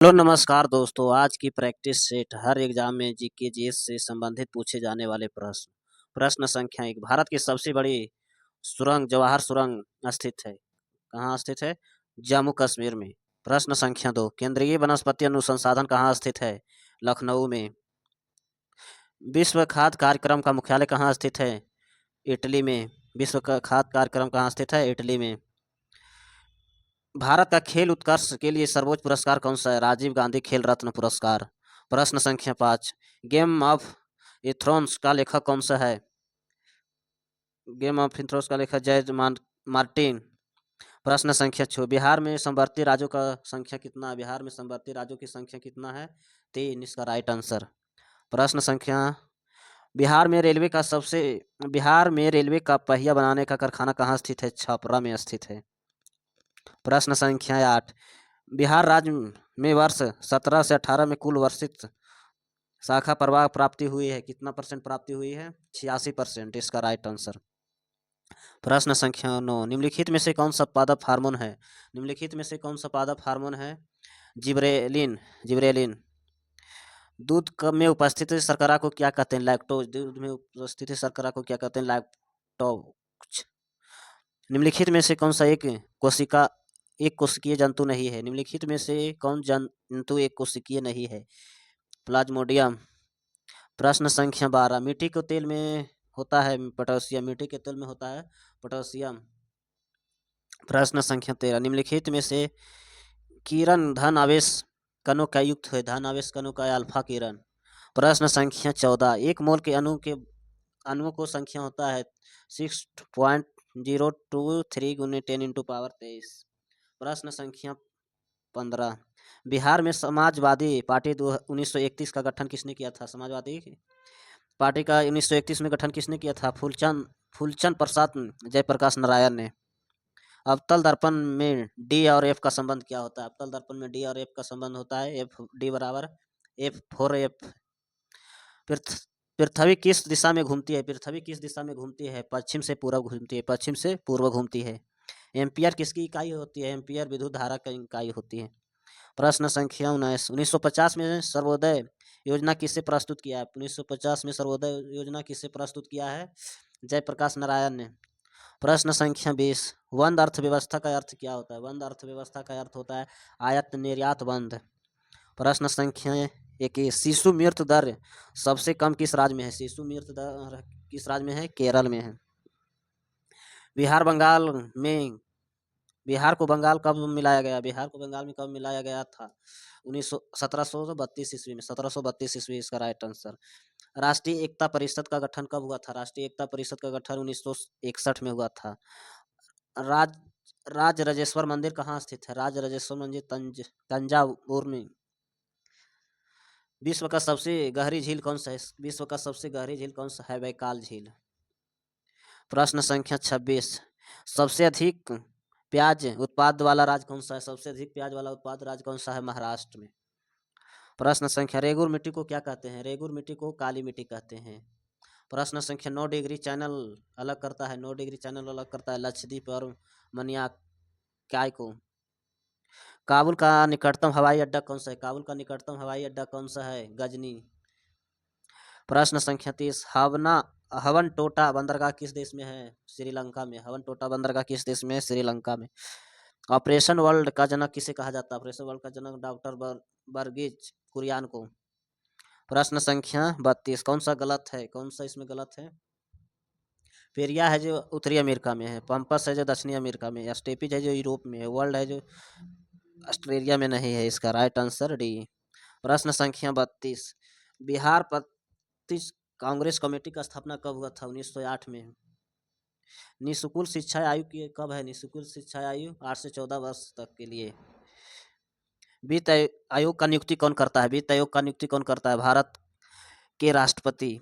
Hello नमस्कार दोस्तों। आज की प्रैक्टिस सेट हर एग्जाम में जीके जीएस से संबंधित पूछे जाने वाले प्रश्न। प्रश्न संख्या 1। भारत की सबसे बड़ी सुरंग जवाहर सुरंग स्थित है। कहाँ स्थित है? जम्मू कश्मीर में। प्रश्न संख्या 2। केंद्रीय वनस्पति अनुसंधान कहाँ स्थित है? लखनऊ में। विश्व खाद्य कार्यक्रम का मुख्यालय कहाँ स्थित है? इटली में। विश्व का खाद्य कार्यक्रम कहाँ स्थित है? इटली में। भारत का खेल उत्कर्ष के लिए सर्वोच्च पुरस्कार कौन सा है? राजीव गांधी खेल रत्न पुरस्कार। प्रश्न संख्या 5। गेम ऑफ थ्रोन्स का लेखक कौन सा है? गेम ऑफ थ्रोन्स का लेखक जॉर्ज मार्टिन। प्रश्न संख्या 6। बिहार में समवर्ती राज्यों का संख्या कितना है? बिहार में समवर्ती राज्यों की संख्या कितना है? 3 इसका राइट आंसर। प्रश्न संख्या बिहार में रेलवे का पहिया बनाने का कारखाना कहाँ स्थित है? छपरा में स्थित है। प्रश्न संख्या 8। बिहार राज्य में वर्ष 17 से 18 में कुल वर्षित शाखा प्रवाह प्राप्ति हुई है। कितना परसेंट प्राप्ति हुई है? 86%। इसका राइट आंसर। प्रश्न संख्या 9। निम्नलिखित में से कौन सा पादप हार्मोन है? निम्नलिखित में से कौन सा पादप हार्मोन है? जिब्रेलिन। जिब्रेलिन। दूध में उपस्थित शर्करा को क्या कहते हैं? लैक्टोज। दूध में उपस्थित शर्करा को क्या कहते हैं? लैक्टोज। निम्नलिखित में से कौन सा एक कोशिकीय जंतु नहीं है? निम्नलिखित में से कौन जंतु एक कोशिकीय नहीं है? प्लाज्मोडियम। प्रश्न संख्या 12। मिट्टी के तेल में होता है पोटेशियम। मिट्टी के तेल में होता है पोटेशियम। प्रश्न संख्या 13। निम्नलिखित में से किरण धन आवेश कणों का युक्त है? धन आवेश कणों का अल्फा किरण। प्रश्न संख्या 14। एक मोल के अणुओं को संख्या होता है 6.023 × 10⁻23। प्रश्न संख्या 15। बिहार में समाजवादी पार्टी 1931 का गठन किसने किया था? समाजवादी पार्टी का 1931 में गठन किसने किया था? फूलचंद प्रसाद जयप्रकाश नारायण ने। अवतल दर्पण में डी और एफ का संबंध क्या होता है? अवतल दर्पण में डी और एफ का संबंध होता है एफ डी बराबर F4F। पृथ्वी किस दिशा में घूमती है? पृथ्वी किस दिशा में घूमती है? पश्चिम से पूर्व घूमती है। पश्चिम से पूर्व घूमती है। एम्पियर किसकी इकाई होती है? एम्पियर विद्युत धारा की इकाई होती है। प्रश्न संख्या 19। 1950 में सर्वोदय योजना किसे प्रस्तुत किया है? 1950 में सर्वोदय योजना किसे प्रस्तुत किया है? जयप्रकाश नारायण ने। प्रश्न संख्या 20। बंद अर्थव्यवस्था का अर्थ क्या होता है? बंद अर्थव्यवस्था का अर्थ होता है आयात निर्यात बंद। प्रश्न संख्या 21। शिशु मृत्यु दर सबसे कम किस राज्य में है? शिशु मृत्यु दर किस राज्य में है? केरल में है। बिहार को बंगाल कब मिलाया गया? बिहार को बंगाल में कब मिलाया गया था? 1732 ईस्वी में। 1732 ईस्वी इसका राइट आंसर। राष्ट्रीय एकता परिषद का गठन कब हुआ था? राष्ट्रीय एकता परिषद का गठन 1961 में हुआ था। राज राजेश्वर मंदिर कहाँ स्थित है? राज राजेश्वर मंदिर तंजावुर में। विश्व का सबसे गहरी झील कौन सा है? विश्व का सबसे गहरी झील कौन सा है? बैकाल झील। प्रश्न संख्या 26। सबसे अधिक प्याज उत्पाद वाला राज्य कौन सा है? सबसे अधिक प्याज वाला उत्पाद राज्य कौन सा है? महाराष्ट्र में। प्रश्न संख्या। रेगुर मिट्टी को क्या कहते हैं? रेगुर मिट्टी को काली मिट्टी कहते हैं। प्रश्न संख्या 9 डिग्री चैनल अलग करता है। 9 डिग्री चैनल अलग करता है लक्षद्वीप और मनियाकाई को। काबुल का निकटतम हवाई अड्डा कौन सा है? काबुल का निकटतम हवाई अड्डा कौन सा है? गजनी। प्रश्न संख्या 30। हवन टोटा बंदरगाह किस देश में है? श्रीलंका में। हवन टोटा बंदरगाह किस देश में है? श्रीलंका में। ऑपरेशन वर्ल्ड का जनक किसे कहा जाता है? ऑपरेशन वर्ल्ड का जनक डॉक्टर बर्गिज कुरियन को। प्रश्न संख्या 32। कौन सा गलत है? कौन सा इसमें गलत है? पेरिया है जो उत्तरी अमेरिका में है। पंपस है जो दक्षिणी अमेरिका में है। स्टेपिज है जो यूरोप में है। वर्ल्ड है जो ऑस्ट्रेलिया में नहीं है। इसका राइट आंसर डी। प्रश्न संख्या 32। बिहार प्रदेश कांग्रेस कमेटी का स्थापना कब हुआ था? 1908 में। निःशुल्क शिक्षा आयु की कब है? निःशुल्क शिक्षा आयु 8 से 14 वर्ष तक के लिए। वित्त आयोग का नियुक्ति कौन करता है? वित्त आयोग का नियुक्ति कौन करता है? भारत के राष्ट्रपति।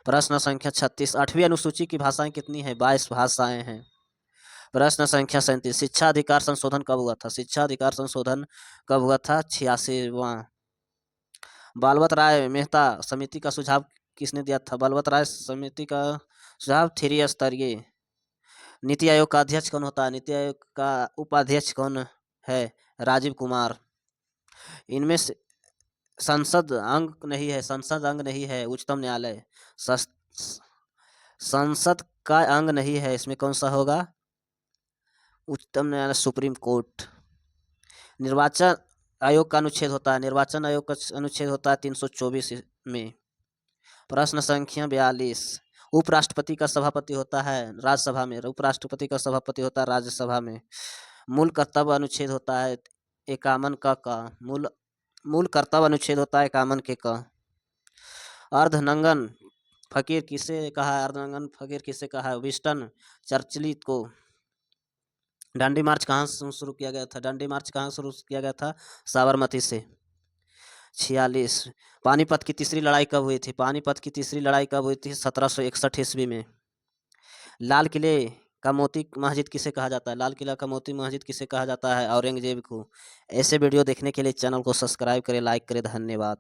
प्रश्न संख्या 36। 8वीं अनुसूची की भाषाएं कितनी है? 22 भाषाएं हैं। प्रश्न संख्या 37। शिक्षा अधिकार संशोधन कब हुआ था? शिक्षा अधिकार संशोधन कब हुआ था? 86वां। बालवत राय मेहता समिति का सुझाव किसने दिया था? बालवत राय समिति का सुझाव 3 स्तरीय। नीति आयोग का अध्यक्ष कौन होता है? नीति आयोग का उपाध्यक्ष कौन है? राजीव कुमार। इनमें से संसद अंग नहीं है, संसद अंग नहीं है उच्चतम न्यायालय। संसद का अंग नहीं है, इसमें कौन सा होगा? उच्चतम न्यायालय, सुप्रीम कोर्ट। निर्वाचन आयोग का अनुच्छेद होता है, निर्वाचन आयोग का अनुच्छेद होता है 324 में। प्रश्न संख्या 42, उपराष्ट्रपति का सभापति होता है राज्यसभा में, उपराष्ट्रपति का सभापति होता है राज्यसभा में। मूल कर्तव्य अनुच्छेद होता है 51 का मूल कर्तव्य अनुच्छेद होता है 51 का। अर्धनंगन फकीर किसे कहा है? अर्धनंगन फकीर किसे कहा है? विंस्टन चर्चिल को। डांडी मार्च कहाँ से शुरू किया गया था? डांडी मार्च कहाँ शुरू किया गया था? साबरमती से। 46, पानीपत की तीसरी लड़ाई कब हुई थी? पानीपत की तीसरी लड़ाई कब हुई थी? 1761 ईस्वी में। लाल किले का मोती मस्जिद किसे कहा जाता है? लाल किला का मोती मस्जिद किसे कहा जाता है? औरंगजेब को। ऐसे वीडियो देखने के लिए चैनल को सब्सक्राइब करें, लाइक करें। धन्यवाद।